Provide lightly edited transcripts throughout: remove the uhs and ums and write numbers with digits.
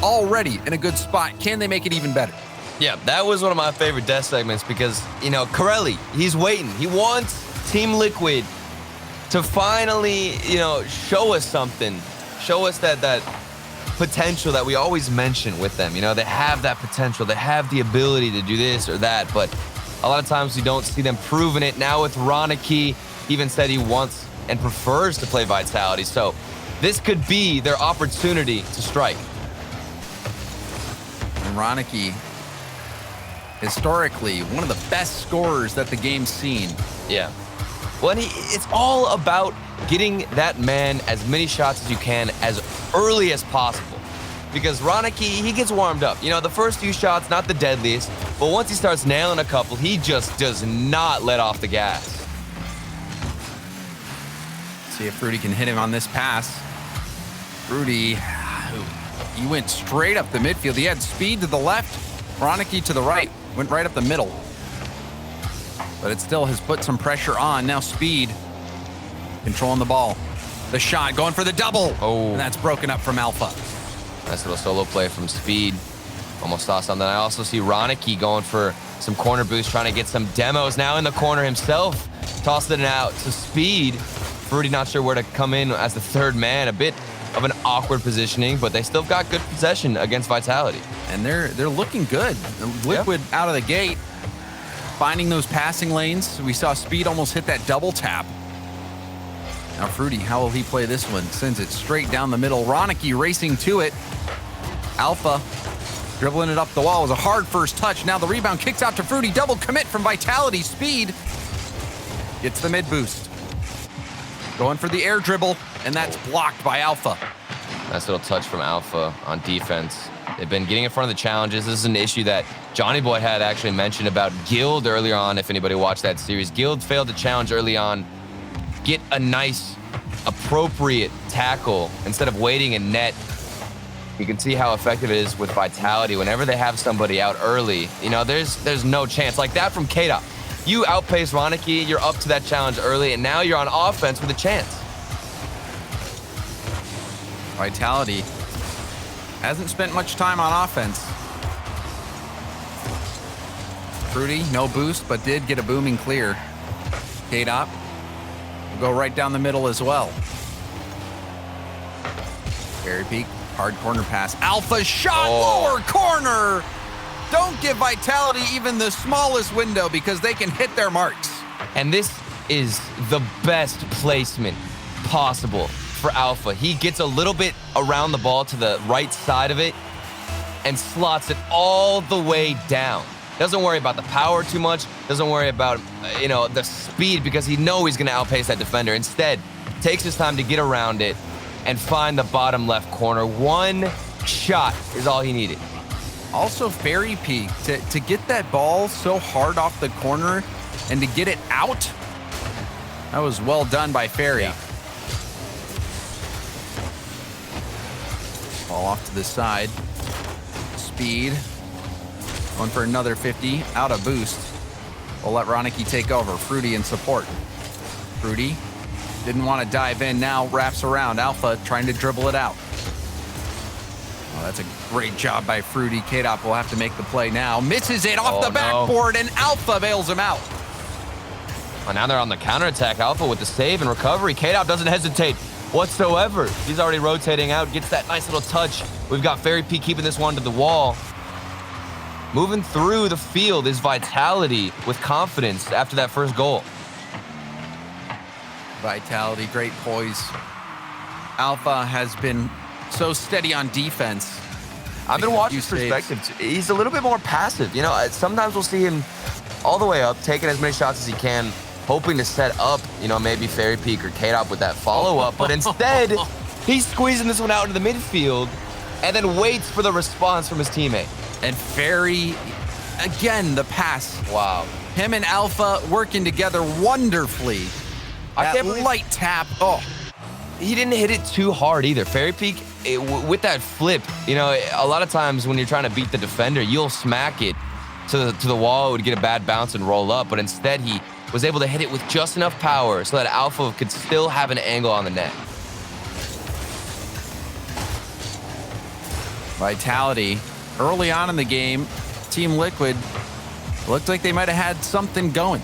already in a good spot. Can they make it even better? Yeah, that was one of my favorite death segments because, you know, Corelli, he's waiting. He wants Team Liquid to finally, you know, show us something. Show us that potential that we always mention with them. You know, they have that potential. They have the ability to do this or that, but a lot of times we don't see them proving it. Now with Ronicky, even said he wants and prefers to play Vitality. So this could be their opportunity to strike. And Ronicky, historically, one of the best scorers that the game's seen. Yeah. Well, and it's all about getting that man as many shots as you can as early as possible. Because Ronicky, he gets warmed up. You know, the first few shots, not the deadliest, but once he starts nailing a couple, he just does not let off the gas. See if Fruity can hit him on this pass. Fruity, he went straight up the midfield. He had speed to the left, Ronicky to the right, went right up the middle. But it still has put some pressure on. Now Speed controlling the ball. The shot going for the double. Oh. And that's broken up from Alpha. Nice little solo play from Speed. Almost saw something. I also see Ronicky going for some corner boost, trying to get some demos. Now in the corner himself, tossing it out to Speed. Fruity not sure where to come in as the third man. A bit of an awkward positioning, but they still got good possession against Vitality. And they're looking good. Liquid out of the gate, finding those passing lanes. We saw Speed almost hit that double tap. Now Fruity, how will he play this one? Sends it straight down the middle. Ronicky racing to it. Alpha dribbling it up the wall. It was a hard first touch. Now the rebound kicks out to Fruity. Double commit from Vitality. Speed gets the mid boost. Going for the air dribble, and that's blocked by Alpha. Nice little touch from Alpha on defense. They've been getting in front of the challenges. This is an issue that Johnny Boy had actually mentioned about Guild earlier on, if anybody watched that series. Guild failed to challenge early on, get a nice, appropriate tackle instead of waiting in net. You can see how effective it is with Vitality. Whenever they have somebody out early, you know, there's no chance. Like that from K-Dot. You outpace Ronicky, you're up to that challenge early, and now you're on offense with a chance. Vitality hasn't spent much time on offense. Fruity, no boost, but did get a booming clear. K-Dot will go right down the middle as well. Fairy Peak, hard corner pass. Alpha shot, lower corner. Don't give Vitality even the smallest window because they can hit their marks. And this is the best placement possible for Alpha. He gets a little bit around the ball to the right side of it and slots it all the way down. Doesn't worry about the power too much. Doesn't worry about, you know, the speed because he knows he's going to outpace that defender. Instead, takes his time to get around it and find the bottom left corner. One shot is all he needed. Also, Fairy Peak, to get that ball so hard off the corner and to get it out, that was well done by Fairy. Yeah. Ball off to the side. Speed. Going for another 50. Out of boost. We'll let Ronicky take over. Fruity in support. Fruity didn't want to dive in. Now wraps around. Alpha trying to dribble it out. Oh, that's a great job by Fruity. K-Dop will have to make the play now. Misses it off the backboard, and Alpha bails him out. Well, now they're on the counterattack. Alpha with the save and recovery. K-Dop doesn't hesitate whatsoever. He's already rotating out, gets that nice little touch. We've got Fairy P keeping this one to the wall. Moving through the field is Vitality with confidence after that first goal. Vitality, great poise. Alpha has been so steady on defense. I've been watching his perspective. He's a little bit more passive. You know, sometimes we'll see him all the way up, taking as many shots as he can, hoping to set up, you know, maybe Fairy Peak or K-Dop with that follow-up. But instead, he's squeezing this one out into the midfield and then waits for the response from his teammate. And Fairy, again, the pass. Wow. Him and Alpha working together wonderfully. That light tap. Oh. He didn't hit it too hard either. Fairy Peak, with that flip, you know, a lot of times when you're trying to beat the defender, you'll smack it to the wall. It would get a bad bounce and roll up. But instead, he was able to hit it with just enough power so that Alpha could still have an angle on the net. Vitality, early on in the game, Team Liquid looked like they might have had something going.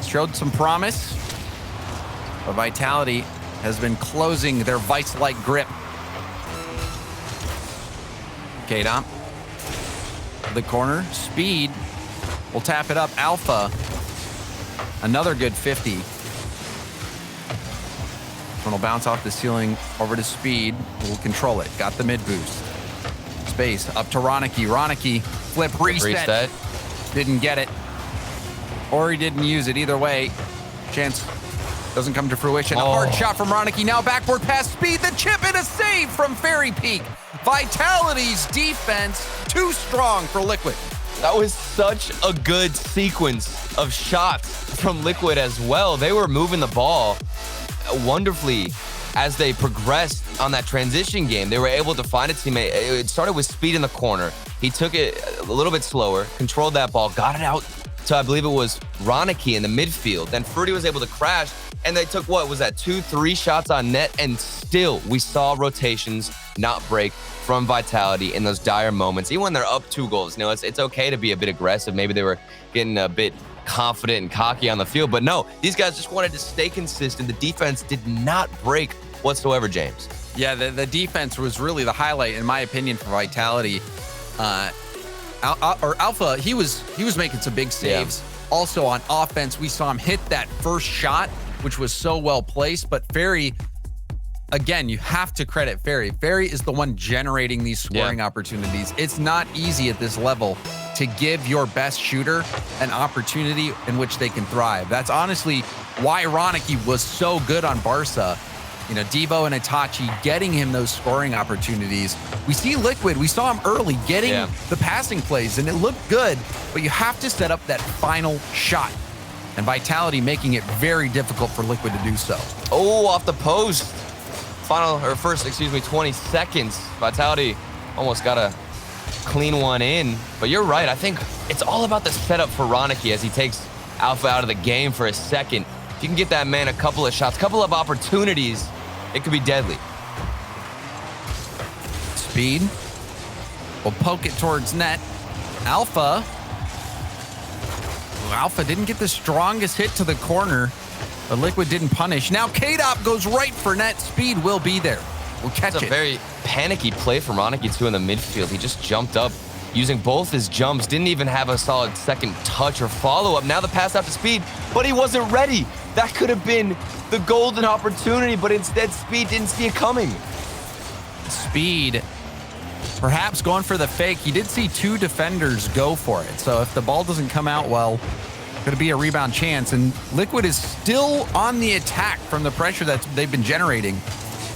Showed some promise, but Vitality has been closing their vice-like grip. K-Dom, the corner, Speed will tap it up. Alpha, another good 50. One will bounce off the ceiling over to Speed. We'll control it. Got the mid boost. Space up to Ronicky. Ronicky, flip, reset. Didn't get it. Or he didn't use it. Either way, chance doesn't come to fruition. A hard shot from Ronicky. Now backboard pass, Speed. The chip and a save from Fairy Peak. Vitality's defense too strong for Liquid. That was such a good sequence of shots from Liquid as well. They were moving the ball wonderfully as they progressed on that transition game. They were able to find a teammate. It started with Speed in the corner. He took it a little bit slower, controlled that ball, got it out to, I believe it was Ronicky in the midfield. Then Fruity was able to crash, and they took, what was that, 2-3 shots on net, and still we saw rotations not break from Vitality in those dire moments. Even when they're up 2 goals, it's okay to be a bit aggressive. Maybe they were getting a bit confident and cocky on the field, but no, these guys just wanted to stay consistent. The defense did not break whatsoever, James. Yeah, the defense was really the highlight, in my opinion, for Vitality. Alpha, he was making some big saves. Yeah. Also on offense, we saw him hit that first shot, which was so well placed. But Fairy, again, you have to credit Fairy. Fairy is the one generating these scoring opportunities. It's not easy at this level to give your best shooter an opportunity in which they can thrive. That's honestly why Ronicky was so good on Barca. Devo and Itachi getting him those scoring opportunities. We see Liquid, we saw him early getting the passing plays, and it looked good, but you have to set up that final shot. And Vitality making it very difficult for Liquid to do so. Oh, off the post. First 20 seconds. Vitality almost got a clean one in. But you're right. I think it's all about the setup for Ronicky as he takes Alpha out of the game for a second. If you can get that man a couple of shots, couple of opportunities, it could be deadly. Speed will poke it towards net. Alpha didn't get the strongest hit to the corner, but Liquid didn't punish. Now K-Dop goes right for net. Speed will be there. We'll catch it. It's a very panicky play from Ronicky too in the midfield. He just jumped up using both his jumps, didn't even have a solid second touch or follow-up. Now the pass out to Speed, but he wasn't ready. That could have been the golden opportunity, but instead Speed didn't see it coming. Speed perhaps going for the fake. He did see 2 defenders go for it. So if the ball doesn't come out well, could be a rebound chance. And Liquid is still on the attack from the pressure that they've been generating.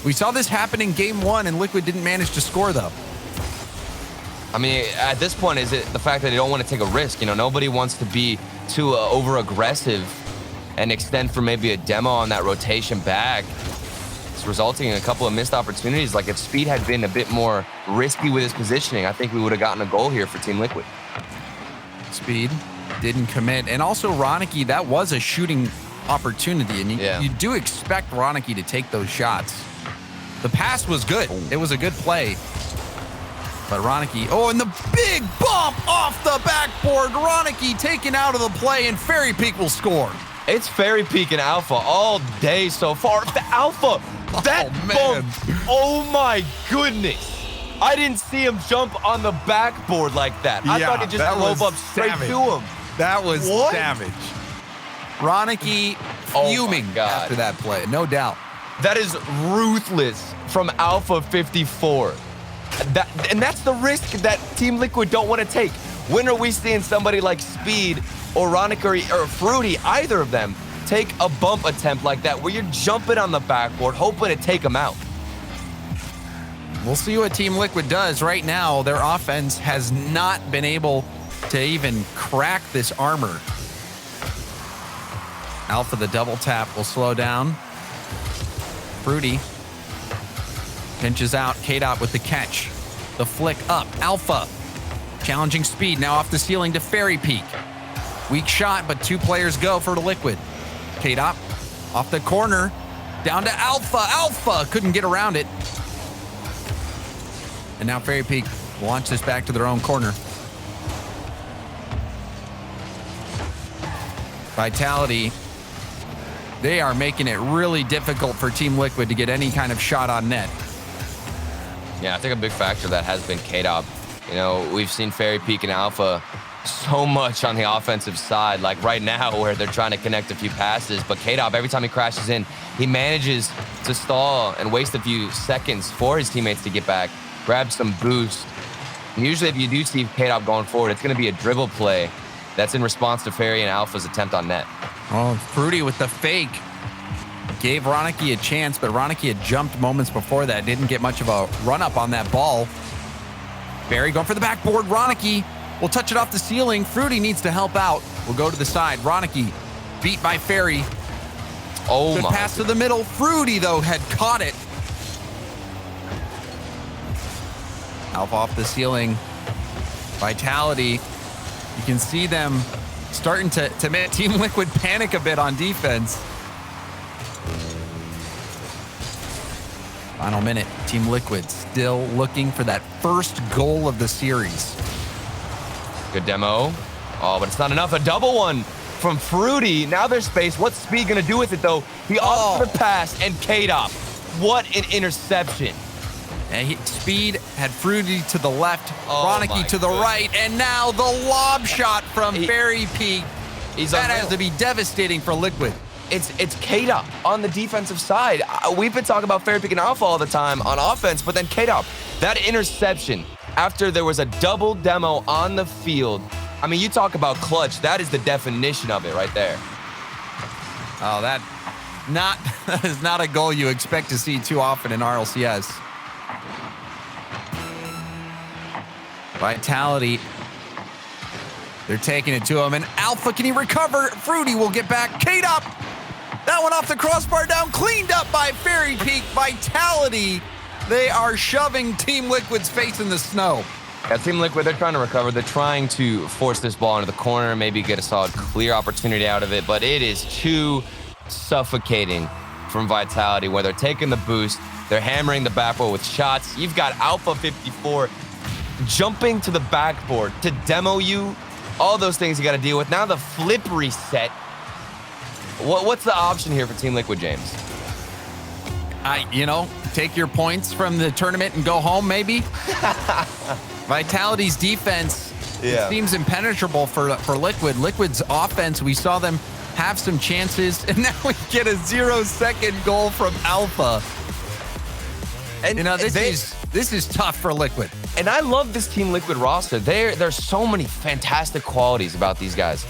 We saw this happen in game 1, and Liquid didn't manage to score, though. I mean, at this point, is it the fact that they don't want to take a risk? Nobody wants to be too over-aggressive and extend for maybe a demo on that rotation back. It's resulting in a couple of missed opportunities. Like, if Speed had been a bit more risky with his positioning, I think we would have gotten a goal here for Team Liquid. Speed didn't commit. And also, Ronicky, that was a shooting opportunity, and you do expect Ronicky to take those shots. The pass was good. It was a good play. But Ronicky, and the big bump off the backboard. Ronicky taken out of the play, and Fairy Peak will score. It's Fairy Peak and Alpha all day so far. The Alpha, that bump, oh my goodness. I didn't see him jump on the backboard like that. I thought he just drove up straight to him. That was savage. Ronicky fuming after that play, no doubt. That is ruthless from Alpha 54. And that's the risk that Team Liquid don't want to take. When are we seeing somebody like Speed or Ronicky or Fruity, either of them, take a bump attempt like that where you're jumping on the backboard, hoping to take them out? We'll see what Team Liquid does. Right now, their offense has not been able to even crack this armor. Alpha, the double tap will slow down. Fruity pinches out. K-Dot with the catch. The flick up. Alpha challenging Speed. Now off the ceiling to Fairy Peak. Weak shot, but 2 players go for the Liquid. K-Dot off the corner. Down to Alpha. Alpha couldn't get around it. And now Fairy Peak launch this back to their own corner. Vitality, they are making it really difficult for Team Liquid to get any kind of shot on net. Yeah, I think a big factor of that has been K-Dop. You know, we've seen Fairy Peak and Alpha so much on the offensive side, like right now where they're trying to connect a few passes, but K-Dop, every time he crashes in, he manages to stall and waste a few seconds for his teammates to get back, grab some boost. And usually if you do see K-Dop going forward, it's going to be a dribble play that's in response to Fairy and Alpha's attempt on net. Oh, Fruity with the fake. Gave Ronicky a chance, but Ronicky had jumped moments before that. Didn't get much of a run-up on that ball. Barry going for the backboard. Ronicky will touch it off the ceiling. Fruity needs to help out. We'll go to the side. Ronicky beat by Fairy. Oh, good my pass to the middle. Fruity, though, had caught it. Alpha off the ceiling. Vitality. You can see them starting to make Team Liquid panic a bit on defense. Final minute. Team Liquid still looking for that first goal of the series. Good demo. Oh, but it's not enough. A double one from Fruity. Now there's space. What's Speed going to do with it, though? He opts for the pass, and K-Dop. What an interception. And Speed had Fruity to the left, Oh Ronicky to the right, and now the lob shot from Fairy Peak. That has to be devastating for Liquid. It's K-Dop on the defensive side. We've been talking about Fairy Peak and Alpha all the time on offense, but then K-Dop, that interception after there was a double demo on the field. I mean, you talk about clutch. That is the definition of it right there. Oh, that is not a goal you expect to see too often in RLCS. Vitality. They're taking it to him, and Alpha, can he recover? Fruity will get back. K-Dop. That one off the crossbar down, cleaned up by Fairy Peak. Vitality, they are shoving Team Liquid's face in the snow. Yeah, Team Liquid, they're trying to recover. They're trying to force this ball into the corner, maybe get a solid, clear opportunity out of it, but it is too suffocating from Vitality, where they're taking the boost, they're hammering the backboard with shots. You've got Alpha 54 jumping to the backboard to demo you. All those things you got to deal with. Now the flip reset. What's the option here for Team Liquid, James? Take your points from the tournament and go home, maybe. Vitality's defense seems impenetrable for Liquid. Liquid's offense, we saw them have some chances, and now we get a 0-second goal from Alpha. And this is tough for Liquid. And I love this Team Liquid roster. There's so many fantastic qualities about these guys.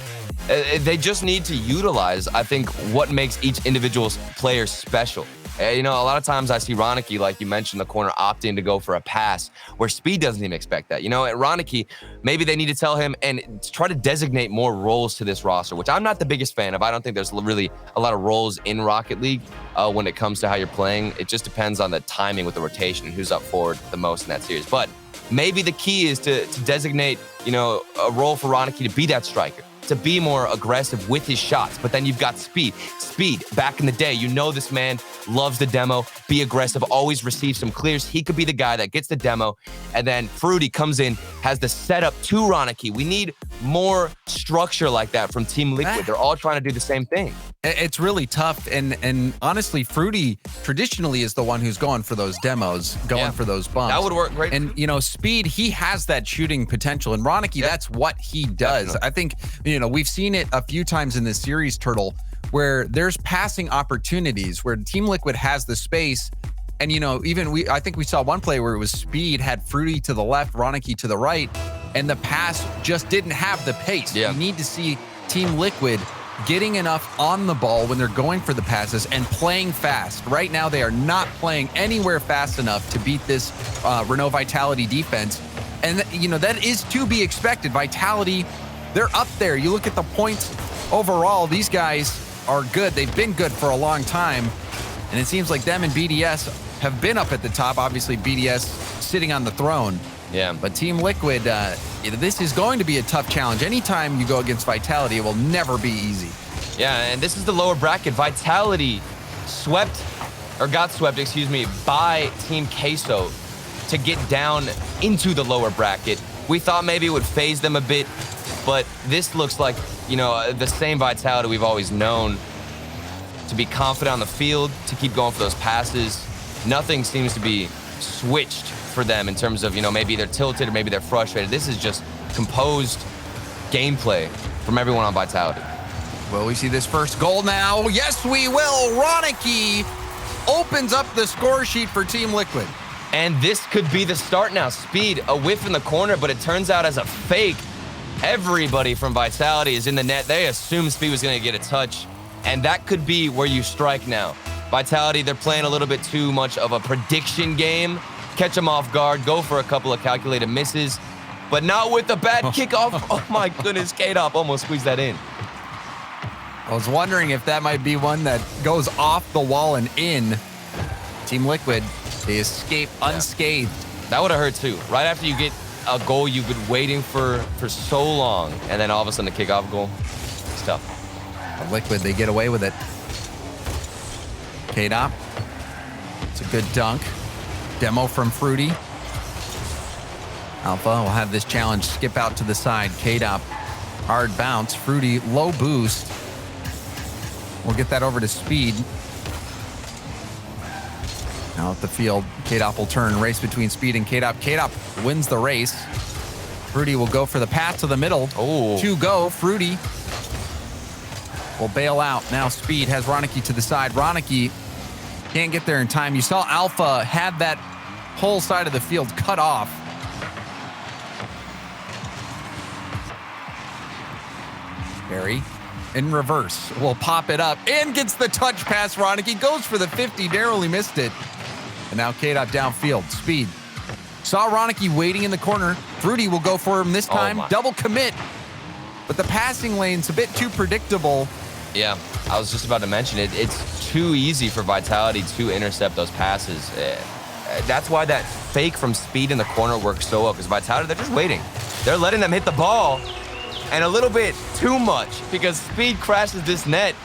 They just need to utilize, I think, what makes each individual player special. A lot of times I see Ronicky, like you mentioned, the corner opting to go for a pass where Speed doesn't even expect that. At Ronicky, maybe they need to tell him and try to designate more roles to this roster, which I'm not the biggest fan of. I don't think there's really a lot of roles in Rocket League when it comes to how you're playing. It just depends on the timing with the rotation and who's up forward the most in that series. But maybe the key is to designate, a role for Ronicky to be that striker, to be more aggressive with his shots. But then you've got Speed. Speed, back in the day, this man loves the demo, be aggressive, always receive some clears. He could be the guy that gets the demo. And then Fruity comes in, has the setup to Ronicky. We need more structure like that from Team Liquid. They're all trying to do the same thing. It's really tough. And honestly, Fruity traditionally is the one who's going for those demos, going for those bumps. That would work great. And, Speed, he has that shooting potential. And Ronicky, that's what he does. Definitely. I think, we've seen it a few times in this series, Turtle, where there's passing opportunities where Team Liquid has the space. And, I think we saw one play where it was Speed had Fruity to the left, Ronicky to the right, and the pass just didn't have the pace. Yeah. You need to see Team Liquid getting enough on the ball when they're going for the passes and playing fast. Right now, they are not playing anywhere fast enough to beat this Renault Vitality defense. And, that is to be expected. Vitality, they're up there. You look at the points overall, these guys are good. They've been good for a long time. And it seems like them and BDS have been up at the top. Obviously, BDS sitting on the throne. Yeah. But Team Liquid, this is going to be a tough challenge. Anytime you go against Vitality, it will never be easy. Yeah, and this is the lower bracket. Vitality got swept, by Team Queso. to get down into the lower bracket. We thought maybe it would phase them a bit, but this looks like, you know, the same Vitality we've always known. To be confident on the field, to keep going for those passes. Nothing seems to be switched for them in terms of, you know, maybe they're tilted or maybe they're frustrated. This is just composed gameplay from everyone on Vitality. Will we see this first goal now? Yes, we will. Ronicky opens up the score sheet for Team Liquid. And this could be the start now. Speed, a whiff in the corner, but it turns out as a fake. Everybody from Vitality is in the net. They assumed Speed was going to get a touch, and that could be where you strike now. Vitality, they're playing a little bit too much of a prediction game. Catch them off guard, go for a couple of calculated misses, but not with the bad kickoff. Oh my goodness, K-Dop almost squeezed that in. I was wondering if that might be one that goes off the wall and in. Team Liquid, they escape unscathed. That would have hurt too. Right after you get a goal you've been waiting for so long, and then all of a sudden the kickoff goal, it's tough. But Liquid, they get away with it. K-Dop, it's a good dunk. Demo from Fruity. Alpha will have this challenge skip out to the side. K-Dop, hard bounce. Fruity, low boost. We'll get that over to Speed. Now at the field, K-Dop will turn. Race between Speed and K-Dop. K-Dop wins the race. Fruity will go for the pass to the middle. Oh. 2 go. Fruity will bail out. Now Speed has Ronicky to the side. Ronicky can't get there in time. You saw Alpha had that whole side of the field cut off. Barry in reverse will pop it up and gets the touch pass. Ronicky goes for the 50, narrowly missed it. And now K-Dot downfield. Speed saw Ronicky waiting in the corner. Fruity will go for him this time. Double commit. But the passing lane's a bit too predictable. Yeah, I was just about to mention it. It's too easy for Vitality to intercept those passes. That's why that fake from Speed in the corner works so well, because Vitality, they're just waiting. They're letting them hit the ball, and a little bit too much, because Speed crashes this net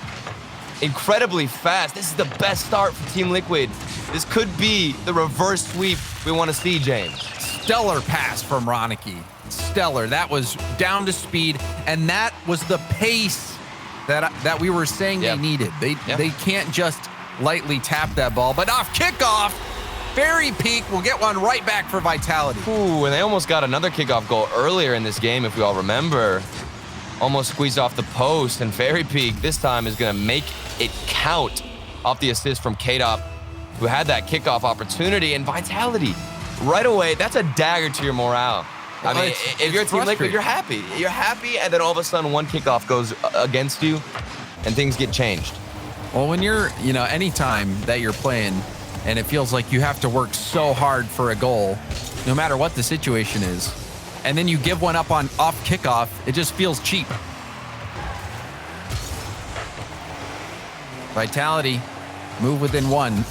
incredibly fast. This is the best start for Team Liquid. This could be the reverse sweep we want to see, James. Stellar pass from Ronicky. Stellar. That was down to Speed, and that was the pace that we were saying they needed. They can't just lightly tap that ball, but off kickoff, Fairy Peak will get one right back for Vitality. Ooh, and they almost got another kickoff goal earlier in this game, if we all remember. Almost squeezed off the post, and Fairy Peak this time is going to make it count off the assist from K-Dop, who had that kickoff opportunity. And Vitality, right away, that's a dagger to your morale. I mean, if you're a Team Liquid, you're happy. You're happy, and then all of a sudden one kickoff goes against you, and things get changed. Well, when you're, any time that you're playing, and it feels like you have to work so hard for a goal, no matter what the situation is, and then you give one up on off kickoff, it just feels cheap. Vitality move within 1.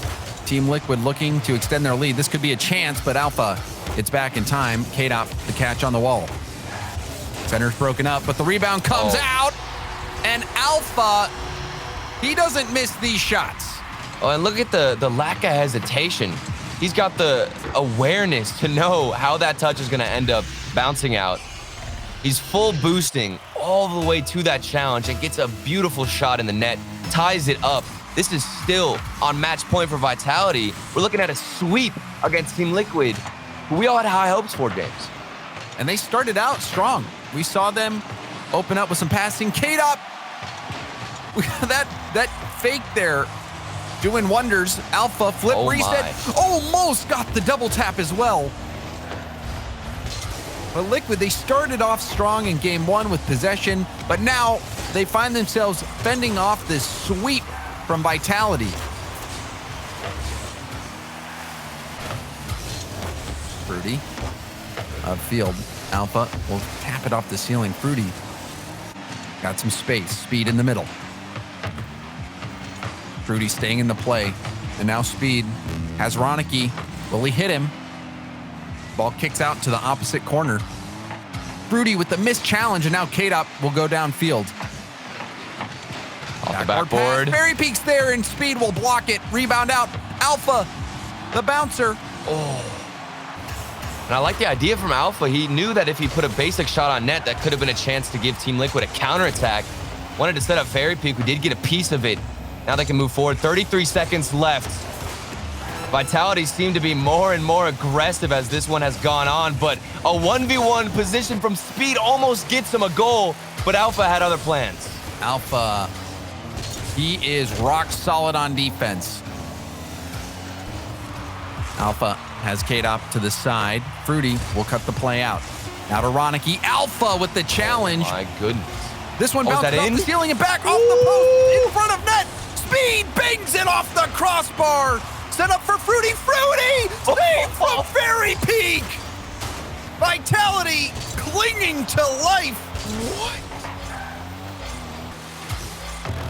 Team Liquid looking to extend their lead. This could be a chance, but Alpha, it's back in time. K-Dop, the catch on the wall. Center's broken up, but the rebound comes out, and Alpha, he doesn't miss these shots. Oh, and look at the lack of hesitation. He's got the awareness to know how that touch is going to end up bouncing out. He's full boosting all the way to that challenge and gets a beautiful shot in the net, ties it up. This is still on match point for Vitality. We're looking at a sweep against Team Liquid, who we all had high hopes for, James. And they started out strong. We saw them open up with some passing. K-Dop, that fake there, doing wonders. Alpha, flip, reset. Almost got the double tap as well. But Liquid, they started off strong in game 1 with possession, but now they find themselves fending off this sweep from Vitality. Fruity, upfield. Alpha will tap it off the ceiling. Fruity got some space. Speed in the middle. Fruity staying in the play. And now Speed has Ronicky. Will he hit him? Ball kicks out to the opposite corner. Fruity with the missed challenge, and now K-Dop will go downfield. Off the backboard. Fairy Peak's there, and Speed will block it. Rebound out. Alpha, the bouncer. And I like the idea from Alpha. He knew that if he put a basic shot on net, that could have been a chance to give Team Liquid a counterattack. Wanted to set up Fairy Peak. We did get a piece of it. Now they can move forward. 33 seconds left. Vitality seemed to be more and more aggressive as this one has gone on, but a 1v1 position from Speed almost gets him a goal, but Alpha had other plans. Alpha, he is rock solid on defense. Alpha has K-Dop to the side. Fruity will cut the play out. Now to Ronicky. Alpha with the challenge. My goodness. This one bounces off the ceiling and back off the post in front of net. Speed bangs it off the crossbar. Set up for Fruity. Save from Fairy Peak. Vitality clinging to life. What?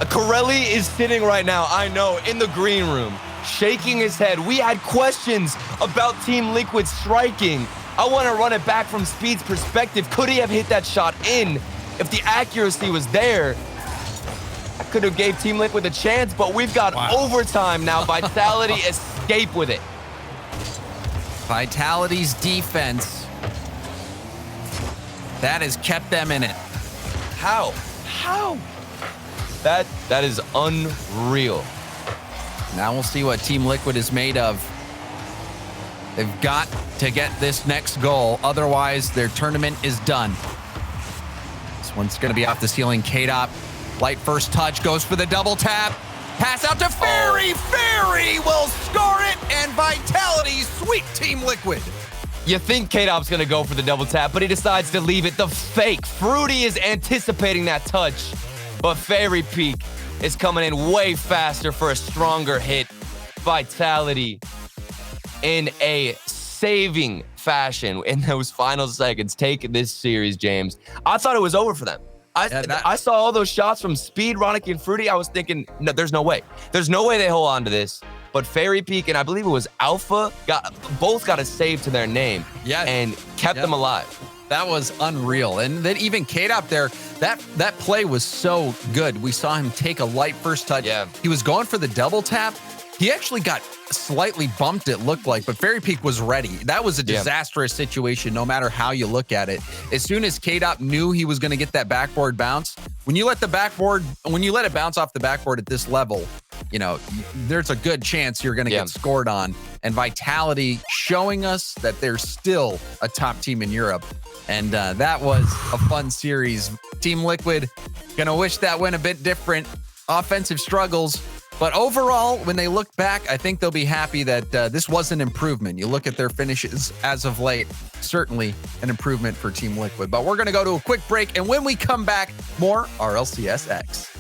Corelli is sitting right now, I know, in the green room, shaking his head. We had questions about Team Liquid striking. I want to run it back from Speed's perspective. Could he have hit that shot in? If the accuracy was there, I could have gave Team Liquid a chance, but we've got overtime now. Vitality escape with it. Vitality's defense, that has kept them in it. How? That is unreal. Now we'll see what Team Liquid is made of. They've got to get this next goal, otherwise their tournament is done. This one's going to be off the ceiling. K-Dop, light first touch, goes for the double tap. Pass out to Fairy. Fairy will score it, and Vitality sweep Team Liquid. You think K-Dop's going to go for the double tap, but he decides to leave it. The fake. Fruity is anticipating that touch, but Fairy Peak is coming in way faster for a stronger hit. Vitality in a saving fashion in those final seconds take this series, James. I thought it was over for them. I saw all those shots from Speed, Ronicky, and Fruity. I was thinking, no, there's no way. There's no way they hold on to this. But Fairy Peak and I believe it was Alpha both got a save to their name and kept them alive. That was unreal. And then even K-Dop there, that play was so good. We saw him take a light first touch. Yeah. He was going for the double tap. He actually got slightly bumped, it looked like, but Fairy Peak was ready. That was a disastrous situation, no matter how you look at it. As soon as K-Dop knew he was going to get that backboard bounce, when you let it bounce off the backboard at this level, you know, there's a good chance you're going to get scored on. And Vitality showing us that they're still a top team in Europe. And that was a fun series. Team Liquid, going to wish that went a bit different. Offensive struggles. But overall, when they look back, I think they'll be happy that this was an improvement. You look at their finishes as of late, certainly an improvement for Team Liquid. But we're going to go to a quick break, and when we come back, more RLCS X.